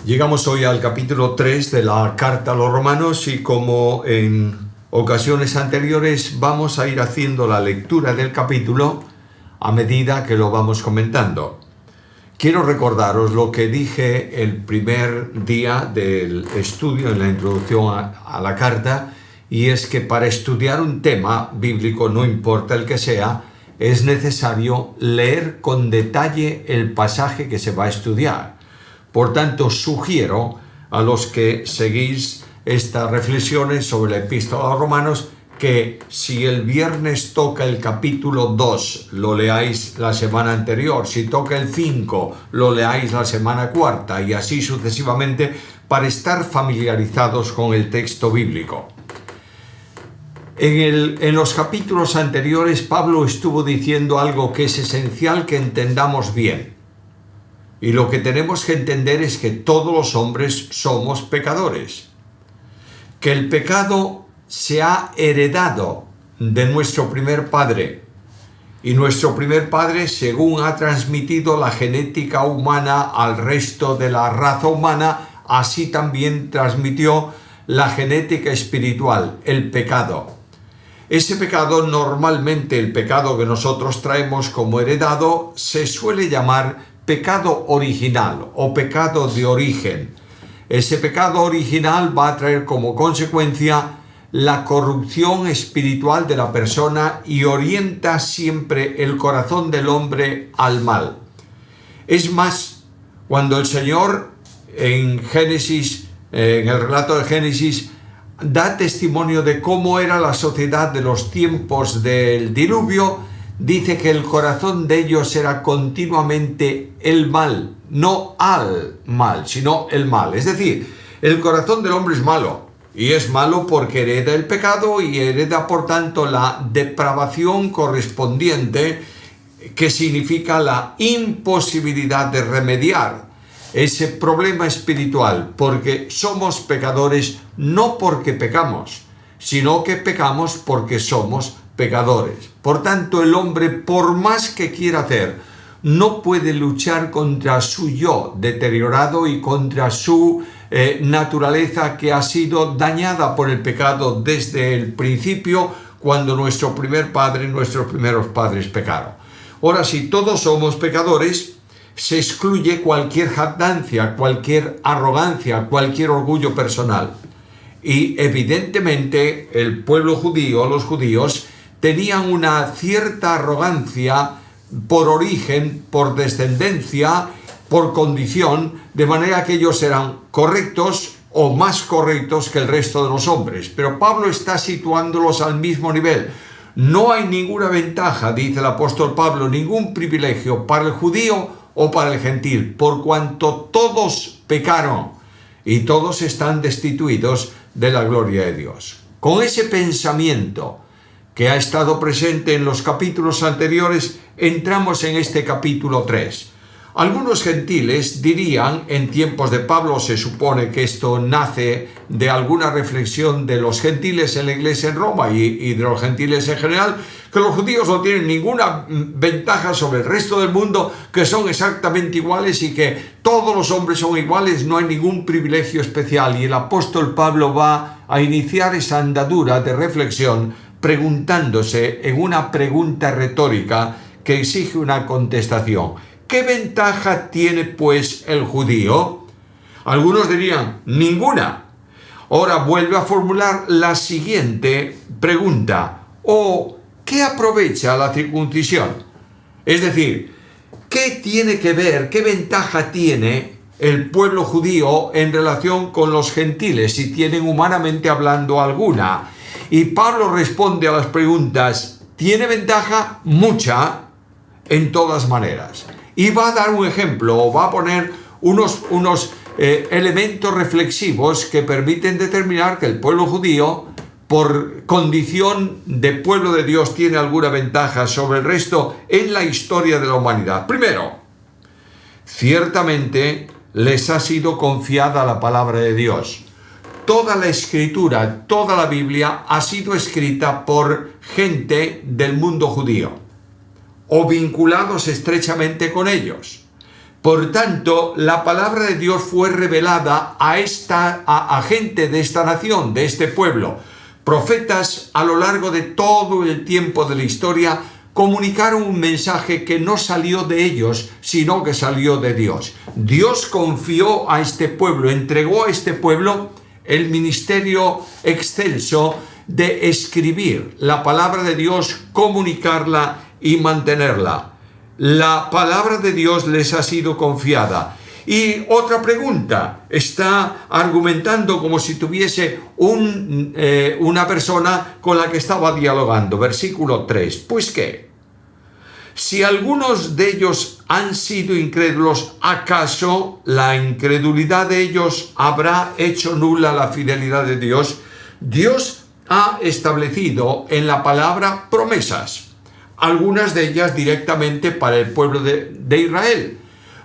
Llegamos hoy al capítulo 3 de la carta a los romanos y como en ocasiones anteriores vamos a ir haciendo la lectura del capítulo a medida que lo vamos comentando. Quiero recordaros lo que dije el primer día del estudio en la introducción a la carta, y es que para estudiar un tema bíblico, no importa el que sea, es necesario leer con detalle el pasaje que se va a estudiar. Por tanto, sugiero a los que seguís estas reflexiones sobre la epístola a los romanos que si el viernes toca el capítulo 2, lo leáis la semana anterior, si toca el 5, lo leáis la semana cuarta y así sucesivamente para estar familiarizados con el texto bíblico. En los capítulos anteriores Pablo estuvo diciendo algo que es esencial que entendamos bien. Y lo que tenemos que entender es que todos los hombres somos pecadores. Que el pecado se ha heredado de nuestro primer padre. Y nuestro primer padre, según ha transmitido la genética humana al resto de la raza humana, así también transmitió la genética espiritual, el pecado. Ese pecado, normalmente el pecado que nosotros traemos como heredado, se suele llamar pecado original o pecado de origen. Ese pecado original va a traer como consecuencia la corrupción espiritual de la persona y orienta siempre el corazón del hombre al mal. Es más, cuando el Señor en Génesis, en el relato de Génesis, da testimonio de cómo era la sociedad de los tiempos del diluvio, dice que el corazón de ellos era continuamente el mal, no al mal, sino el mal. Es decir, el corazón del hombre es malo, y es malo porque hereda el pecado y hereda por tanto la depravación correspondiente, que significa la imposibilidad de remediar ese problema espiritual, porque somos pecadores no porque pecamos, sino que pecamos porque somos pecadores. Por tanto, el hombre, por más que quiera hacer, no puede luchar contra su yo deteriorado y contra su naturaleza que ha sido dañada por el pecado desde el principio, cuando nuestro primer padre, nuestros primeros padres pecaron. Ahora, si todos somos pecadores, se excluye cualquier jactancia, cualquier arrogancia, cualquier orgullo personal. Y evidentemente el pueblo judío, los judíos, tenían una cierta arrogancia por origen, por descendencia, por condición, de manera que ellos eran correctos o más correctos que el resto de los hombres. Pero Pablo está situándolos al mismo nivel. No hay ninguna ventaja, dice el apóstol Pablo, ningún privilegio para el judío o para el gentil, por cuanto todos pecaron y todos están destituidos de la gloria de Dios. Con ese pensamiento que ha estado presente en los capítulos anteriores, entramos en este capítulo 3. Algunos gentiles dirían, en tiempos de Pablo se supone que esto nace de alguna reflexión de los gentiles en la iglesia en Roma y de los gentiles en general, que los judíos no tienen ninguna ventaja sobre el resto del mundo, que son exactamente iguales y que todos los hombres son iguales, no hay ningún privilegio especial. Y el apóstol Pablo va a iniciar esa andadura de reflexión preguntándose en una pregunta retórica que exige una contestación. ¿Qué ventaja tiene pues el judío? Algunos dirían, ninguna. Ahora vuelve a formular la siguiente pregunta. ¿Qué aprovecha la circuncisión? Es decir, ¿qué tiene que ver, qué ventaja tiene el pueblo judío en relación con los gentiles, si tienen humanamente hablando alguna? Y Pablo responde a las preguntas, ¿tiene ventaja? Mucha, en todas maneras. Y va a dar un ejemplo, o va a poner unos elementos reflexivos que permiten determinar que el pueblo judío, por condición de pueblo de Dios, tiene alguna ventaja sobre el resto en la historia de la humanidad. Primero, ciertamente les ha sido confiada la palabra de Dios. Toda la escritura, toda la Biblia ha sido escrita por gente del mundo judío o vinculados estrechamente con ellos. Por tanto, la palabra de Dios fue revelada a gente de esta nación, de este pueblo. Profetas a lo largo de todo el tiempo de la historia comunicaron un mensaje que no salió de ellos, sino que salió de Dios. Dios confió a este pueblo, entregó a este pueblo el ministerio excelso de escribir la palabra de Dios, comunicarla y mantenerla. La palabra de Dios les ha sido confiada. Y otra pregunta, está argumentando como si tuviese una persona con la que estaba dialogando. Versículo 3. Pues ¿qué? Si algunos de ellos han sido incrédulos, ¿acaso la incredulidad de ellos habrá hecho nula la fidelidad de Dios? Dios ha establecido en la palabra promesas, algunas de ellas directamente para el pueblo de Israel.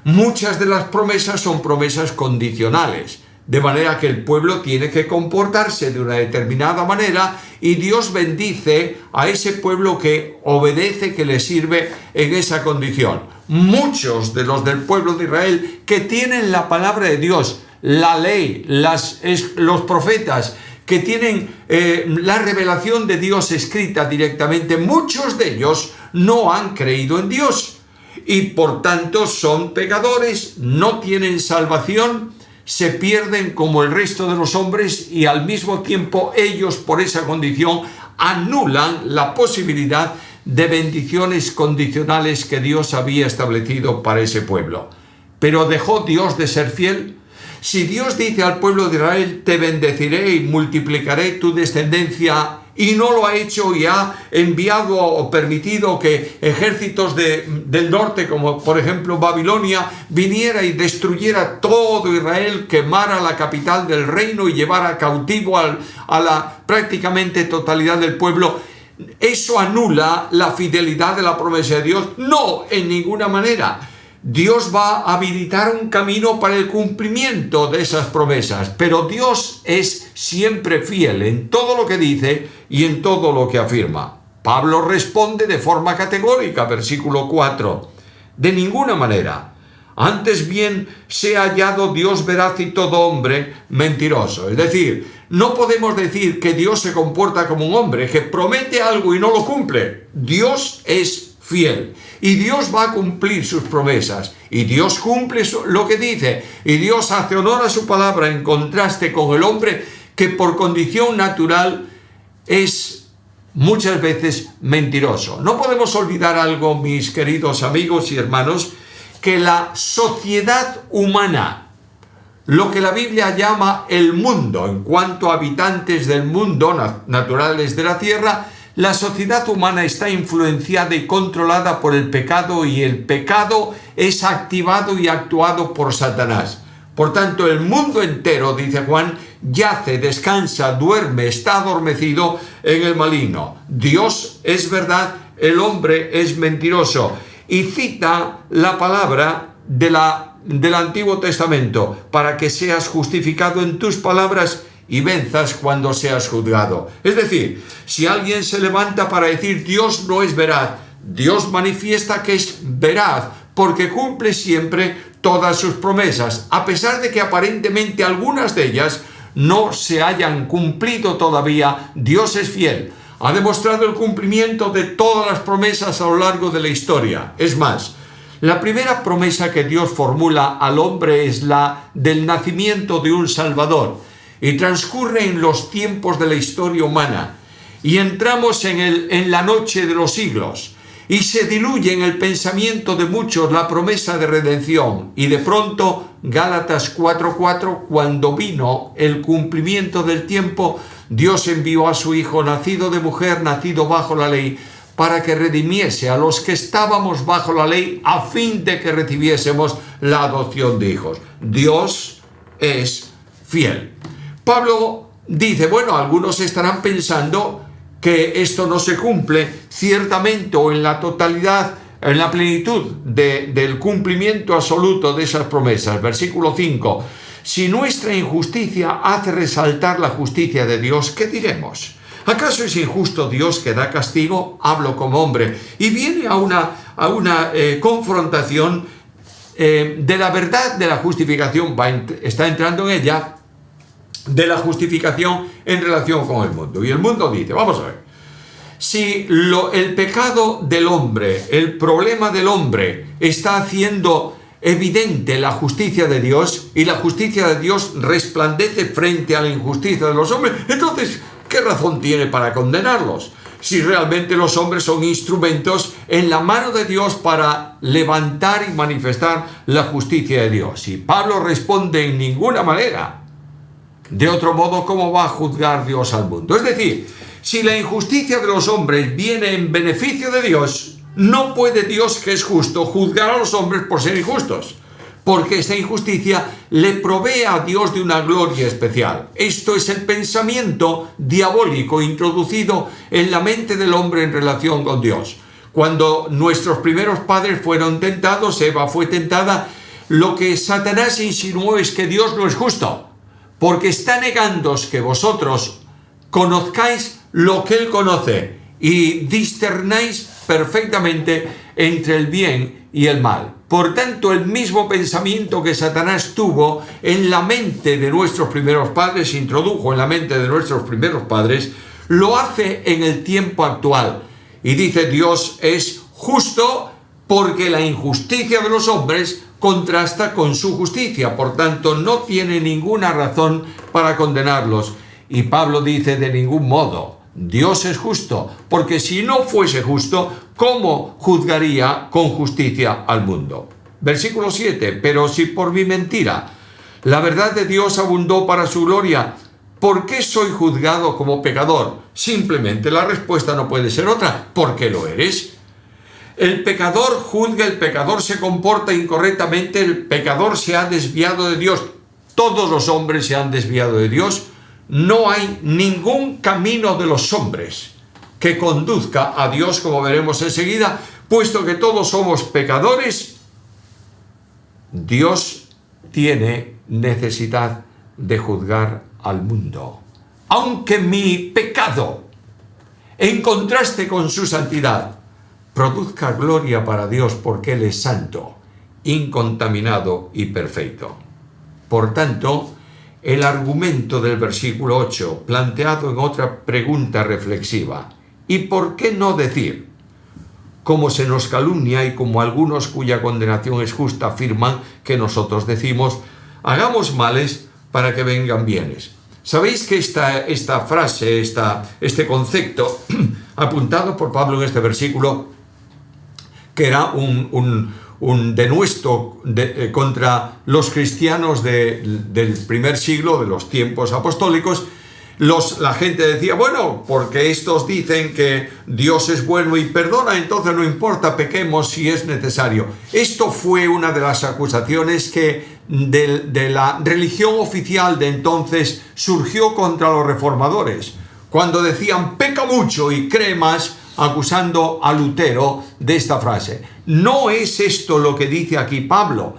Muchas de las promesas son promesas condicionales, de manera que el pueblo tiene que comportarse de una determinada manera y Dios bendice a ese pueblo que obedece, que le sirve en esa condición. Muchos de los del pueblo de Israel que tienen la palabra de Dios, la ley, los profetas, que tienen la revelación de Dios escrita directamente, muchos de ellos no han creído en Dios y por tanto son pecadores, no tienen salvación, se pierden como el resto de los hombres y al mismo tiempo ellos por esa condición anulan la posibilidad de bendiciones condicionales que Dios había establecido para ese pueblo. ¿Pero dejó Dios de ser fiel? Si Dios dice al pueblo de Israel, te bendeciré y multiplicaré tu descendencia, y no lo ha hecho y ha enviado o permitido que ejércitos del norte, como por ejemplo Babilonia, viniera y destruyera todo Israel, quemara la capital del reino y llevara cautivo a la prácticamente totalidad del pueblo, ¿eso anula la fidelidad de la promesa de Dios? No, en ninguna manera. Dios va a habilitar un camino para el cumplimiento de esas promesas, pero Dios es siempre fiel en todo lo que dice y en todo lo que afirma. Pablo responde de forma categórica, versículo 4, de ninguna manera. Antes bien sea hallado Dios veraz y todo hombre mentiroso. Es decir, no podemos decir que Dios se comporta como un hombre que promete algo y no lo cumple. Dios es fiel y Dios va a cumplir sus promesas y Dios cumple lo que dice y Dios hace honor a su palabra en contraste con el hombre que por condición natural es muchas veces mentiroso. No podemos olvidar algo, mis queridos amigos y hermanos, que la sociedad humana, lo que la Biblia llama el mundo, en cuanto a habitantes del mundo naturales de la tierra, la sociedad humana está influenciada y controlada por el pecado y el pecado es activado y actuado por Satanás. Por tanto, el mundo entero, dice Juan, yace, descansa, duerme, está adormecido en el maligno. Dios es verdad, el hombre es mentiroso. Y cita la palabra del Antiguo Testamento, para que seas justificado en tus palabras y venzas cuando seas juzgado. Es decir, si alguien se levanta para decir Dios no es veraz, Dios manifiesta que es veraz porque cumple siempre todas sus promesas, a pesar de que aparentemente algunas de ellas no se hayan cumplido todavía. Dios es fiel, ha demostrado el cumplimiento de todas las promesas a lo largo de la historia. Es más, la primera promesa que Dios formula al hombre es la del nacimiento de un Salvador. Y transcurre en los tiempos de la historia humana y entramos en la noche de los siglos y se diluye en el pensamiento de muchos la promesa de redención y de pronto Gálatas 4:4, cuando vino el cumplimiento del tiempo, Dios envió a su Hijo nacido de mujer, nacido bajo la ley, para que redimiese a los que estábamos bajo la ley a fin de que recibiésemos la adopción de hijos. Dios es fiel. Pablo dice, bueno, algunos estarán pensando que esto no se cumple ciertamente o en la totalidad, en la plenitud del cumplimiento absoluto de esas promesas. Versículo 5. Si nuestra injusticia hace resaltar la justicia de Dios, ¿qué diremos? ¿Acaso es injusto Dios que da castigo? Hablo como hombre. Y viene a una confrontación de la verdad de la justificación, está entrando en ella, de la justificación en relación con el mundo. Y el mundo dice, vamos a ver, si el pecado del hombre, el problema del hombre, está haciendo evidente la justicia de Dios, y la justicia de Dios resplandece frente a la injusticia de los hombres, entonces, ¿qué razón tiene para condenarlos? Si realmente los hombres son instrumentos en la mano de Dios para levantar y manifestar la justicia de Dios. Y Pablo responde en ninguna manera. De otro modo, ¿cómo va a juzgar Dios al mundo? Es decir, si la injusticia de los hombres viene en beneficio de Dios, no puede Dios, que es justo, juzgar a los hombres por ser injustos, porque esa injusticia le provee a Dios de una gloria especial. Esto es el pensamiento diabólico introducido en la mente del hombre en relación con Dios. Cuando nuestros primeros padres fueron tentados, Eva fue tentada, lo que Satanás insinuó es que Dios no es justo, porque está negándoos que vosotros conozcáis lo que Él conoce y discernáis perfectamente entre el bien y el mal. Por tanto, el mismo pensamiento que Satanás tuvo en la mente de nuestros primeros padres, introdujo en la mente de nuestros primeros padres, lo hace en el tiempo actual. Y dice, Dios es justo porque la injusticia de los hombres contrasta con su justicia. Por tanto, no tiene ninguna razón para condenarlos. Y Pablo dice, de ningún modo. Dios es justo, porque si no fuese justo, ¿cómo juzgaría con justicia al mundo? Versículo 7, pero si por mi mentira la verdad de Dios abundó para su gloria, ¿por qué soy juzgado como pecador? Simplemente la respuesta no puede ser otra, porque lo eres. El pecador juzga, el pecador se comporta incorrectamente, el pecador se ha desviado de Dios. Todos los hombres se han desviado de Dios. No hay ningún camino de los hombres que conduzca a Dios, como veremos enseguida, puesto que todos somos pecadores. Dios tiene necesidad de juzgar al mundo. Aunque mi pecado, en contraste con su santidad, produzca gloria para Dios porque Él es santo, incontaminado y perfecto. Por tanto, el argumento del versículo 8, planteado en otra pregunta reflexiva, ¿y por qué no decir? Como se nos calumnia y como algunos cuya condenación es justa afirman que nosotros decimos, hagamos males para que vengan bienes. ¿Sabéis que esta frase, este concepto, apuntado por Pablo en este versículo, que era un denuesto contra los cristianos del primer siglo, de los tiempos apostólicos, la gente decía, bueno, porque estos dicen que Dios es bueno y perdona, entonces no importa, pequemos si es necesario. Esto fue una de las acusaciones que de la religión oficial de entonces surgió contra los reformadores, cuando decían, peca mucho y cree más, acusando a Lutero de esta frase. No es esto lo que dice aquí Pablo,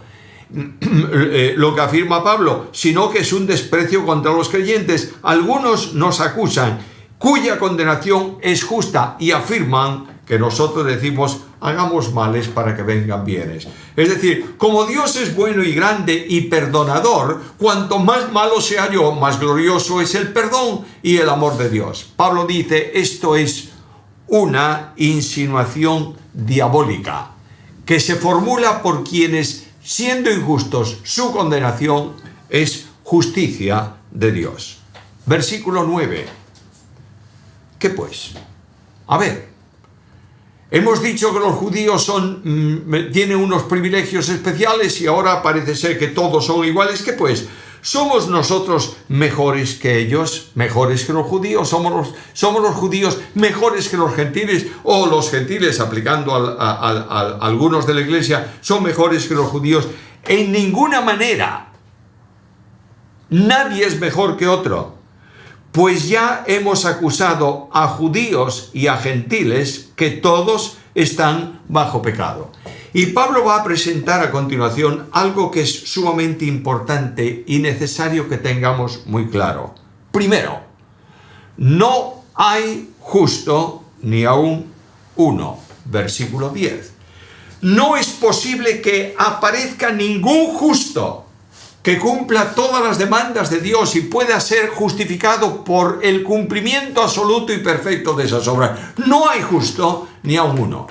lo que afirma Pablo, sino que es un desprecio contra los creyentes. Algunos nos acusan, cuya condenación es justa, y afirman que nosotros decimos, hagamos males para que vengan bienes. Es decir, como Dios es bueno y grande y perdonador, cuanto más malo sea yo, más glorioso es el perdón y el amor de Dios. Pablo dice, esto es una insinuación diabólica que se formula por quienes, siendo injustos, su condenación es justicia de Dios. Versículo 9. ¿Qué pues? A ver, hemos dicho que los judíos tienen unos privilegios especiales y ahora parece ser que todos son iguales. ¿Qué pues? ¿Somos nosotros mejores que ellos? ¿Mejores que los judíos? ¿Somos los judíos mejores que los gentiles? ¿O los gentiles, aplicando a algunos de la iglesia, son mejores que los judíos? En ninguna manera. Nadie es mejor que otro. Pues ya hemos acusado a judíos y a gentiles que todos están bajo pecado. Y Pablo va a presentar a continuación algo que es sumamente importante y necesario que tengamos muy claro. Primero, no hay justo ni aún uno. Versículo 10. No es posible que aparezca ningún justo que cumpla todas las demandas de Dios y pueda ser justificado por el cumplimiento absoluto y perfecto de esas obras. No hay justo ni aun uno.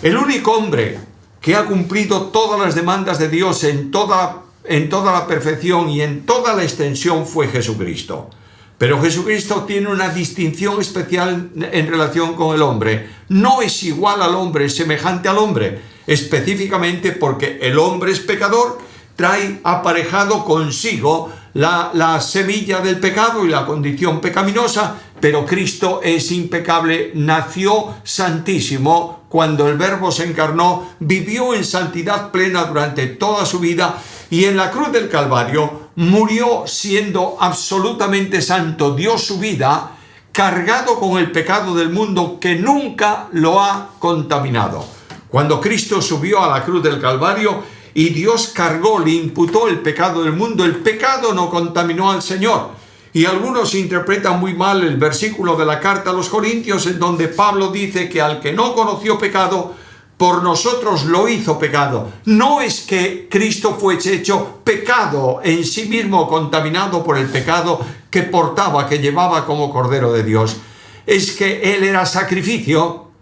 El único hombre que ha cumplido todas las demandas de Dios en toda la perfección y en toda la extensión fue Jesucristo. Pero Jesucristo tiene una distinción especial en relación con el hombre. No es igual al hombre, es semejante al hombre, específicamente porque el hombre es pecador, trae aparejado consigo la semilla del pecado y la condición pecaminosa, pero Cristo es impecable, nació santísimo, cuando el Verbo se encarnó, vivió en santidad plena durante toda su vida y en la cruz del Calvario murió siendo absolutamente santo, dio su vida cargado con el pecado del mundo que nunca lo ha contaminado. Cuando Cristo subió a la cruz del Calvario y Dios cargó, le imputó el pecado del mundo, el pecado no contaminó al Señor. Y algunos interpretan muy mal el versículo de la carta a los Corintios en donde Pablo dice que al que no conoció pecado, por nosotros lo hizo pecado. No es que Cristo fuese hecho pecado en sí mismo, contaminado por el pecado que portaba, que llevaba como Cordero de Dios. Es que Él era sacrificio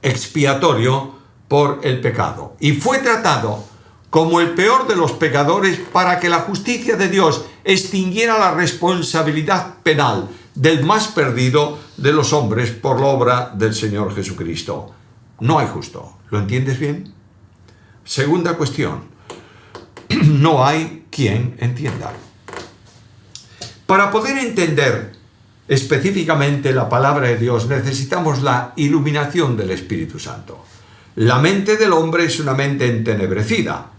expiatorio por el pecado. Y fue tratado como el peor de los pecadores para que la justicia de Dios extinguiera la responsabilidad penal del más perdido de los hombres por la obra del Señor Jesucristo. No hay justo. ¿Lo entiendes bien? Segunda cuestión. No hay quien entienda. Para poder entender específicamente la palabra de Dios necesitamos la iluminación del Espíritu Santo. La mente del hombre es una mente entenebrecida.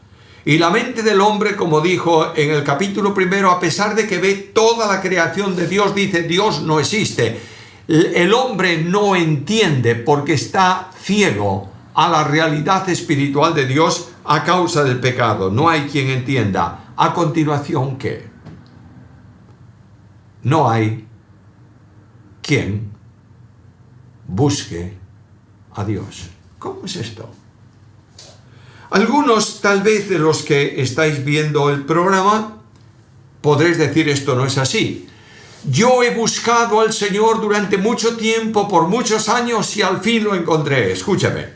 Y la mente del hombre, como dijo en el capítulo 1, a pesar de que ve toda la creación de Dios, dice Dios no existe. El hombre no entiende porque está ciego a la realidad espiritual de Dios a causa del pecado. No hay quien entienda. A continuación, ¿qué? No hay quien busque a Dios. ¿Cómo es esto? Algunos, tal vez de los que estáis viendo el programa, podréis decir esto no es así. Yo he buscado al Señor durante mucho tiempo, por muchos años, y al fin lo encontré. Escúchame.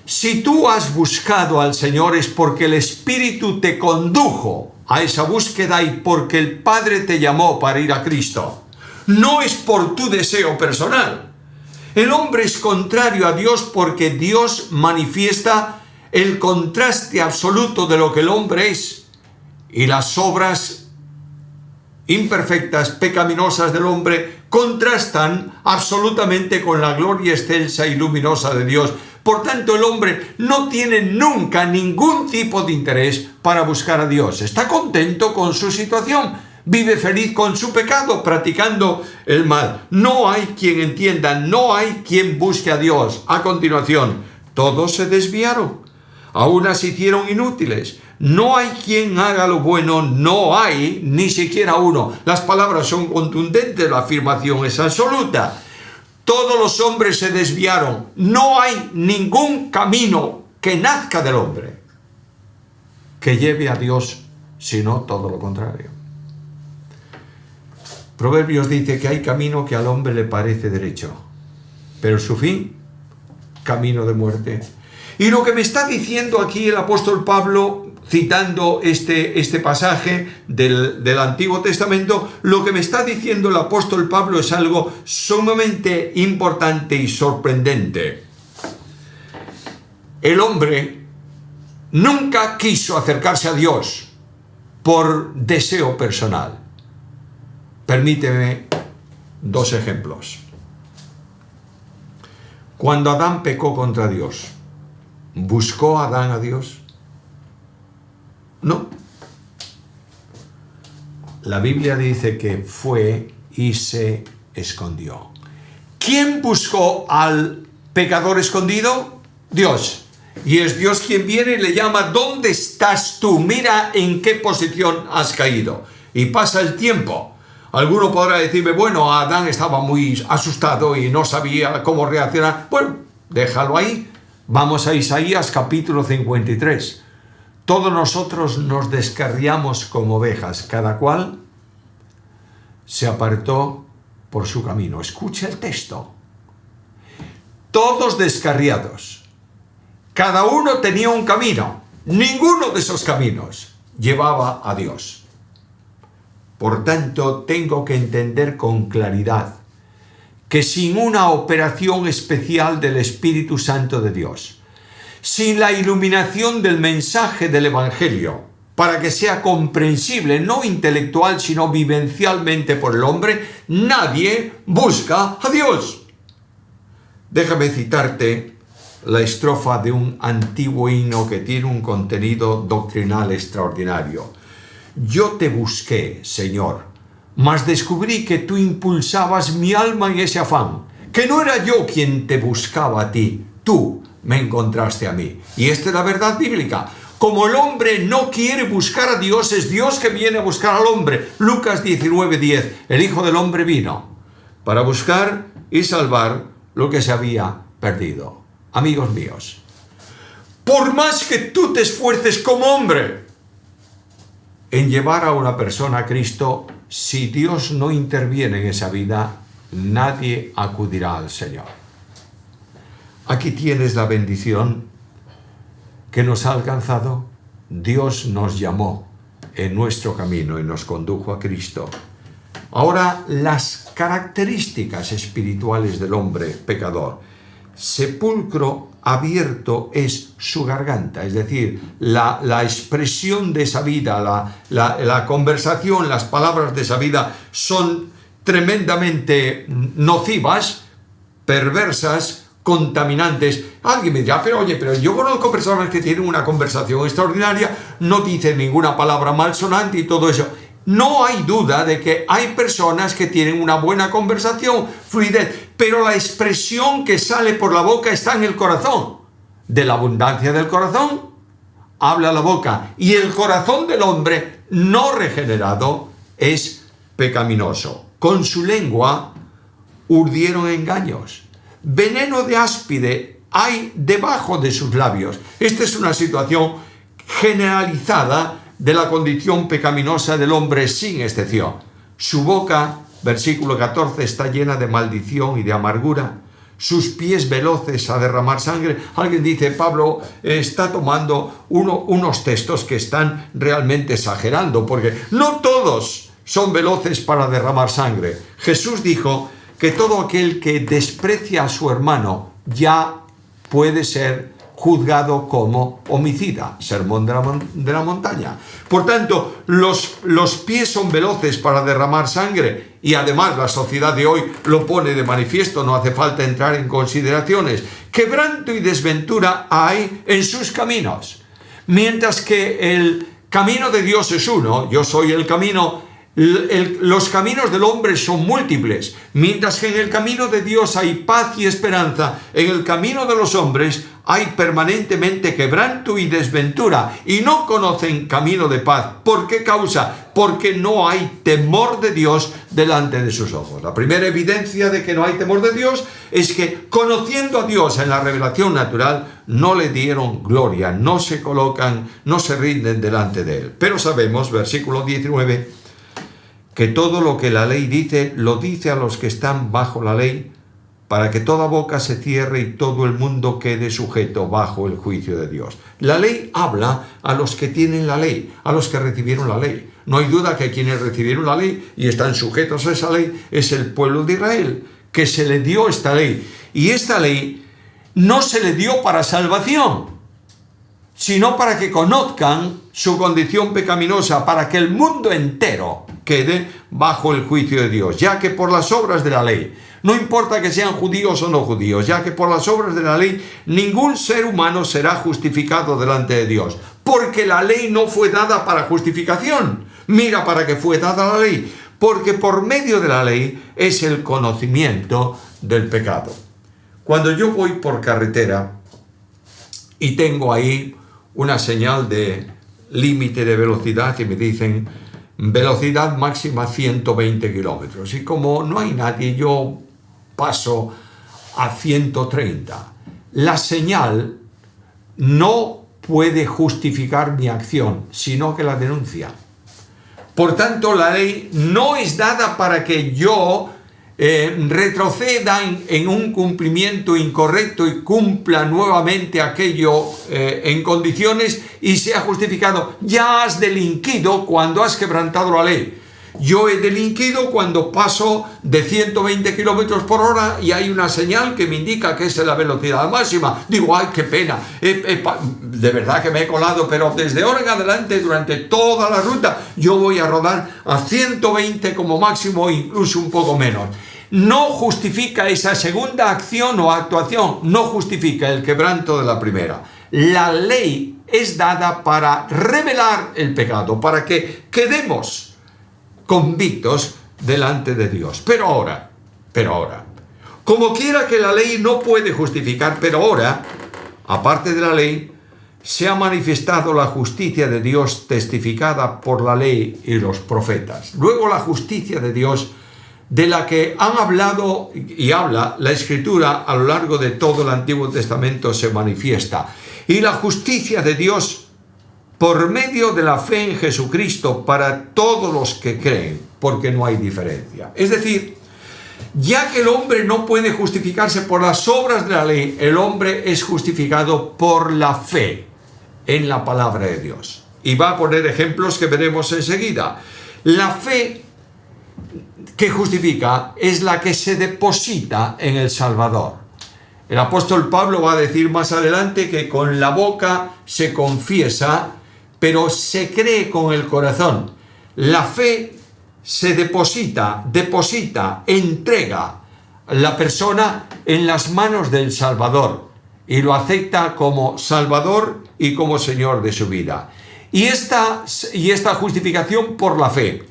Si tú has buscado al Señor es porque el Espíritu te condujo a esa búsqueda y porque el Padre te llamó para ir a Cristo. No es por tu deseo personal. El hombre es contrario a Dios porque Dios manifiesta el contraste absoluto de lo que el hombre es y las obras imperfectas, pecaminosas del hombre contrastan absolutamente con la gloria excelsa y luminosa de Dios. Por tanto, el hombre no tiene nunca ningún tipo de interés para buscar a Dios. Está contento con su situación, vive feliz con su pecado, practicando el mal. No hay quien entienda, no hay quien busque a Dios. A continuación, todos se desviaron. A unas se hicieron inútiles. No hay quien haga lo bueno, no hay ni siquiera uno. Las palabras son contundentes, la afirmación es absoluta. Todos los hombres se desviaron. No hay ningún camino que nazca del hombre que lleve a Dios, sino todo lo contrario. Proverbios dice que hay camino que al hombre le parece derecho, pero su fin, camino de muerte. Y lo que me está diciendo aquí el apóstol Pablo, citando este pasaje del Antiguo Testamento, lo que me está diciendo el apóstol Pablo es algo sumamente importante y sorprendente. El hombre nunca quiso acercarse a Dios por deseo personal. Permíteme 2 ejemplos. Cuando Adán pecó contra Dios, ¿buscó Adán a Dios? No. La Biblia dice que fue y se escondió. ¿Quién buscó al pecador escondido? Dios. Y es Dios quien viene y le llama, ¿dónde estás tú? Mira en qué posición has caído. Y pasa el tiempo. Alguno podrá decirme, bueno, Adán estaba muy asustado y no sabía cómo reaccionar. Bueno, déjalo ahí. Vamos a Isaías capítulo 53. Todos nosotros nos descarriamos como ovejas, cada cual se apartó por su camino. Escucha el texto. Todos descarriados. Cada uno tenía un camino. Ninguno de esos caminos llevaba a Dios. Por tanto, tengo que entender con claridad que sin una operación especial del Espíritu Santo de Dios, sin la iluminación del mensaje del Evangelio, para que sea comprensible, no intelectual, sino vivencialmente por el hombre, nadie busca a Dios. Déjame citarte la estrofa de un antiguo himno que tiene un contenido doctrinal extraordinario. Yo te busqué, Señor, mas descubrí que tú impulsabas mi alma en ese afán, que no era yo quien te buscaba a ti, tú me encontraste a mí. Y esta es la verdad bíblica. Como el hombre no quiere buscar a Dios, es Dios que viene a buscar al hombre. Lucas 19:10, el Hijo del Hombre vino para buscar y salvar lo que se había perdido. Amigos míos, por más que tú te esfuerces como hombre en llevar a una persona a Cristo, si Dios no interviene en esa vida, nadie acudirá al Señor. Aquí tienes la bendición que nos ha alcanzado. Dios nos llamó en nuestro camino y nos condujo a Cristo. Ahora, las características espirituales del hombre pecador. Sepulcro abierto es su garganta, es decir, la expresión de esa vida, la conversación, las palabras de esa vida son tremendamente nocivas, perversas, contaminantes. Alguien me dirá, pero yo conozco personas que tienen una conversación extraordinaria, no dicen ninguna palabra malsonante y todo eso. No hay duda de que hay personas que tienen una buena conversación, fluidez, pero la expresión que sale por la boca está en el corazón. De la abundancia del corazón habla la boca, y el corazón del hombre no regenerado es pecaminoso. Con su lengua urdieron engaños. Veneno de áspide hay debajo de sus labios. Esta es una situación generalizada de la condición pecaminosa del hombre sin excepción. Su boca, versículo 14, está llena de maldición y de amargura. Sus pies veloces a derramar sangre. Alguien dice, Pablo está tomando unos textos que están realmente exagerando, porque no todos son veloces para derramar sangre. Jesús dijo que todo aquel que desprecia a su hermano ya puede ser juzgado como homicida. Sermón de la montaña. Por tanto, los pies son veloces para derramar sangre, y además la sociedad de hoy lo pone de manifiesto, no hace falta entrar en consideraciones. Quebranto y desventura hay en sus caminos. Mientras que el camino de Dios es uno, yo soy el camino. Los caminos del hombre son múltiples, mientras que en el camino de Dios hay paz y esperanza. En el camino de los hombres hay permanentemente quebranto y desventura, y no conocen camino de paz. ¿Por qué causa? Porque no hay temor de Dios delante de sus ojos. La primera evidencia de que no hay temor de Dios es que, conociendo a Dios en la revelación natural, no le dieron gloria, no se colocan, no se rinden delante de Él. Pero sabemos, versículo 19, que todo lo que la ley dice, lo dice a los que están bajo la ley, para que toda boca se cierre y todo el mundo quede sujeto bajo el juicio de Dios. La ley habla a los que tienen la ley, a los que recibieron la ley. No hay duda que quienes recibieron la ley y están sujetos a esa ley es el pueblo de Israel, que se le dio esta ley. Y esta ley no se le dio para salvación, sino para que conozcan su condición pecaminosa, para que el mundo entero quede bajo el juicio de Dios, ya que por las obras de la ley, no importa que sean judíos o no judíos, ya que por las obras de la ley ningún ser humano será justificado delante de Dios, porque la ley no fue dada para justificación. Mira para qué fue dada la ley, porque por medio de la ley es el conocimiento del pecado. Cuando yo voy por carretera y tengo ahí una señal de límite de velocidad y me dicen velocidad máxima 120 kilómetros, y como no hay nadie, yo paso a 130. la señal no puede justificar mi acción, sino que la denuncia. Por tanto, la ley no es dada para que yo retroceda en un cumplimiento incorrecto y cumpla nuevamente aquello en condiciones y sea justificado. Ya has delinquido cuando has quebrantado la ley. Yo he delinquido cuando paso de 120 kilómetros por hora y hay una señal que me indica que es la velocidad máxima. Digo, ¡ay, qué pena! De verdad que me he colado, pero desde ahora en adelante, durante toda la ruta, yo voy a rodar a 120 como máximo, incluso un poco menos. No justifica esa segunda acción o actuación, no justifica el quebranto de la primera. La ley es dada para revelar el pecado, para que quedemos convictos delante de Dios. Pero ahora, como quiera que la ley no puede justificar, pero ahora, aparte de la ley, se ha manifestado la justicia de Dios testificada por la ley y los profetas. Luego la justicia de Dios, de la que han hablado y habla la Escritura a lo largo de todo el Antiguo Testamento, se manifiesta. Y la justicia de Dios por medio de la fe en Jesucristo para todos los que creen, porque no hay diferencia. Es decir, ya que el hombre no puede justificarse por las obras de la ley, el hombre es justificado por la fe en la palabra de Dios. Y va a poner ejemplos que veremos enseguida. La fe que justifica es la que se deposita en el Salvador. El apóstol Pablo va a decir más adelante que con la boca se confiesa, pero se cree con el corazón. La fe se deposita, entrega la persona en las manos del Salvador y lo acepta como Salvador y como Señor de su vida. Y esta justificación por la fe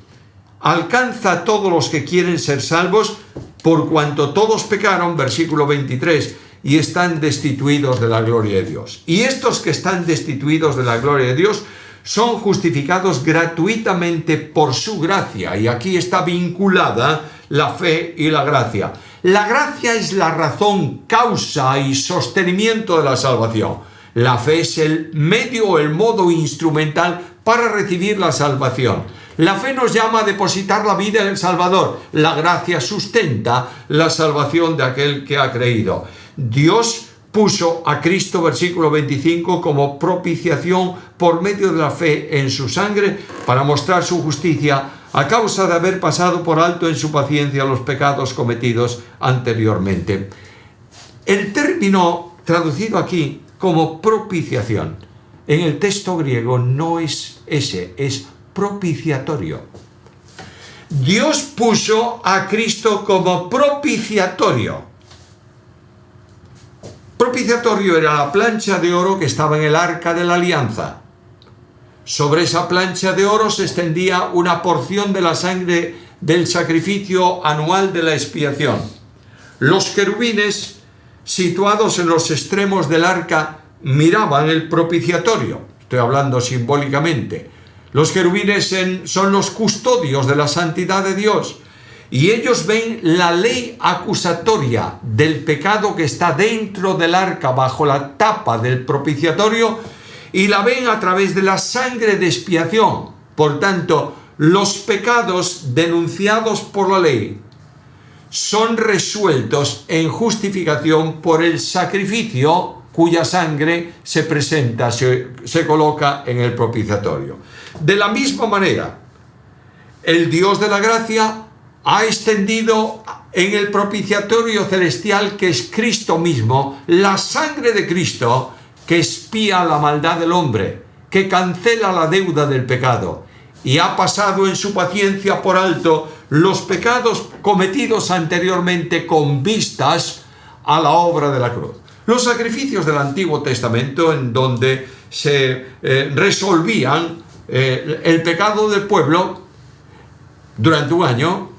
alcanza a todos los que quieren ser salvos, por cuanto todos pecaron, versículo 23, y están destituidos de la gloria de Dios. Y estos que están destituidos de la gloria de Dios son justificados gratuitamente por su gracia. Y aquí está vinculada la fe y la gracia. La gracia es la razón, causa y sostenimiento de la salvación. La fe es el medio o el modo instrumental para recibir la salvación. La fe nos llama a depositar la vida en el Salvador. La gracia sustenta la salvación de aquel que ha creído. Dios puso a Cristo, versículo 25, como propiciación por medio de la fe en su sangre para mostrar su justicia a causa de haber pasado por alto en su paciencia los pecados cometidos anteriormente. El término traducido aquí como propiciación en el texto griego no es ese, es propiciatorio. Dios puso a Cristo como propiciatorio. Propiciatorio era la plancha de oro que estaba en el arca de la alianza. Sobre esa plancha de oro se extendía una porción de la sangre del sacrificio anual de la expiación. Los querubines, situados en los extremos del arca, miraban el propiciatorio. Estoy hablando simbólicamente. Los querubines son los custodios de la santidad de Dios. Y ellos ven la ley acusatoria del pecado que está dentro del arca, bajo la tapa del propiciatorio, y la ven a través de la sangre de expiación. Por tanto, los pecados denunciados por la ley son resueltos en justificación por el sacrificio cuya sangre se presenta, se coloca en el propiciatorio. De la misma manera, el Dios de la gracia ha extendido en el propiciatorio celestial, que es Cristo mismo, la sangre de Cristo que expía la maldad del hombre, que cancela la deuda del pecado, y ha pasado en su paciencia por alto los pecados cometidos anteriormente con vistas a la obra de la cruz. Los sacrificios del Antiguo Testamento, en donde se resolvían el pecado del pueblo durante un año,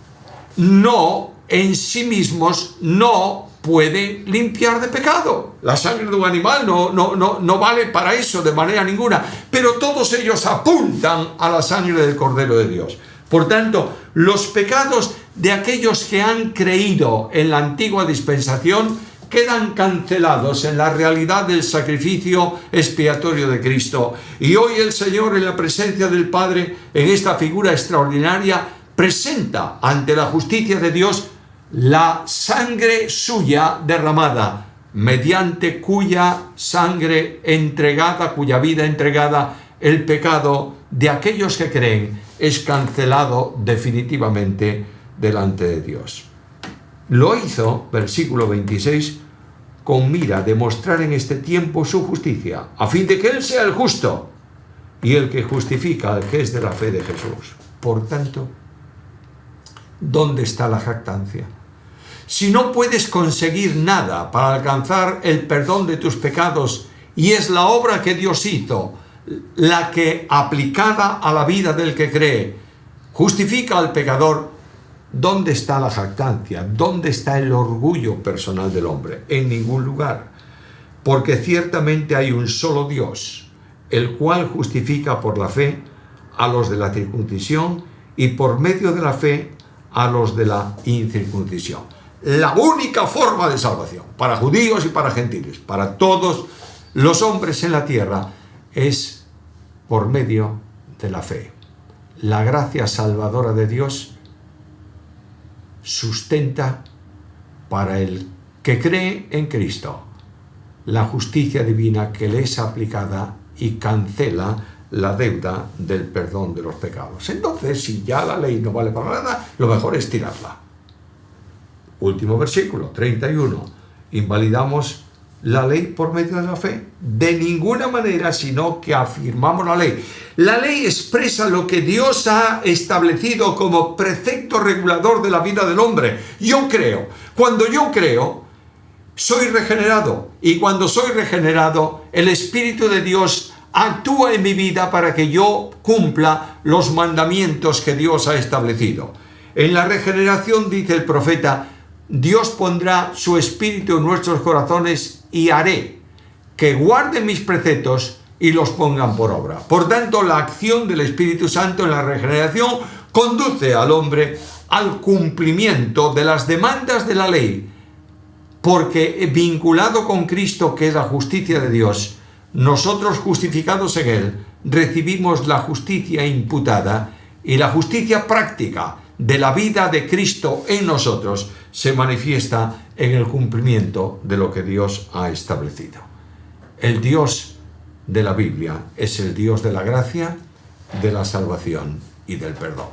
no en sí mismos no pueden limpiar de pecado. La sangre de un animal no vale para eso de manera ninguna, pero todos ellos apuntan a la sangre del Cordero de Dios. Por tanto, los pecados de aquellos que han creído en la antigua dispensación quedan cancelados en la realidad del sacrificio expiatorio de Cristo. Y hoy el Señor, en la presencia del Padre, en esta figura extraordinaria, presenta ante la justicia de Dios la sangre suya derramada, mediante cuya sangre entregada, cuya vida entregada, el pecado de aquellos que creen es cancelado definitivamente delante de Dios. Lo hizo, versículo 26, con mira de mostrar en este tiempo su justicia, a fin de que Él sea el justo y el que justifica al que es de la fe de Jesús. Por tanto, ¿dónde está la jactancia? Si no puedes conseguir nada para alcanzar el perdón de tus pecados y es la obra que Dios hizo la que, aplicada a la vida del que cree, justifica al pecador, ¿dónde está la jactancia? ¿Dónde está el orgullo personal del hombre? En ningún lugar. Porque ciertamente hay un solo Dios, el cual justifica por la fe a los de la circuncisión y por medio de la fe a los de la incircuncisión. La única forma de salvación para judíos y para gentiles, para todos los hombres en la tierra, es por medio de la fe. La gracia salvadora de Dios sustenta para el que cree en Cristo la justicia divina que le es aplicada y cancela la deuda del perdón de los pecados. Entonces, si ya la ley no vale para nada, lo mejor es tirarla. Último versículo, 31. Invalidamos la ley por medio de la fe. De ninguna manera, sino que afirmamos la ley. La ley expresa lo que Dios ha establecido como precepto regulador de la vida del hombre. Yo creo. Cuando yo creo, soy regenerado. Y cuando soy regenerado, el Espíritu de Dios actúa en mi vida para que yo cumpla los mandamientos que Dios ha establecido. En la regeneración, dice el profeta, Dios pondrá su espíritu en nuestros corazones y haré que guarden mis preceptos y los pongan por obra. Por tanto, la acción del Espíritu Santo en la regeneración conduce al hombre al cumplimiento de las demandas de la ley, porque vinculado con Cristo, que es la justicia de Dios, nosotros justificados en Él, recibimos la justicia imputada y la justicia práctica de la vida de Cristo en nosotros se manifiesta en el cumplimiento de lo que Dios ha establecido. El Dios de la Biblia es el Dios de la gracia, de la salvación y del perdón.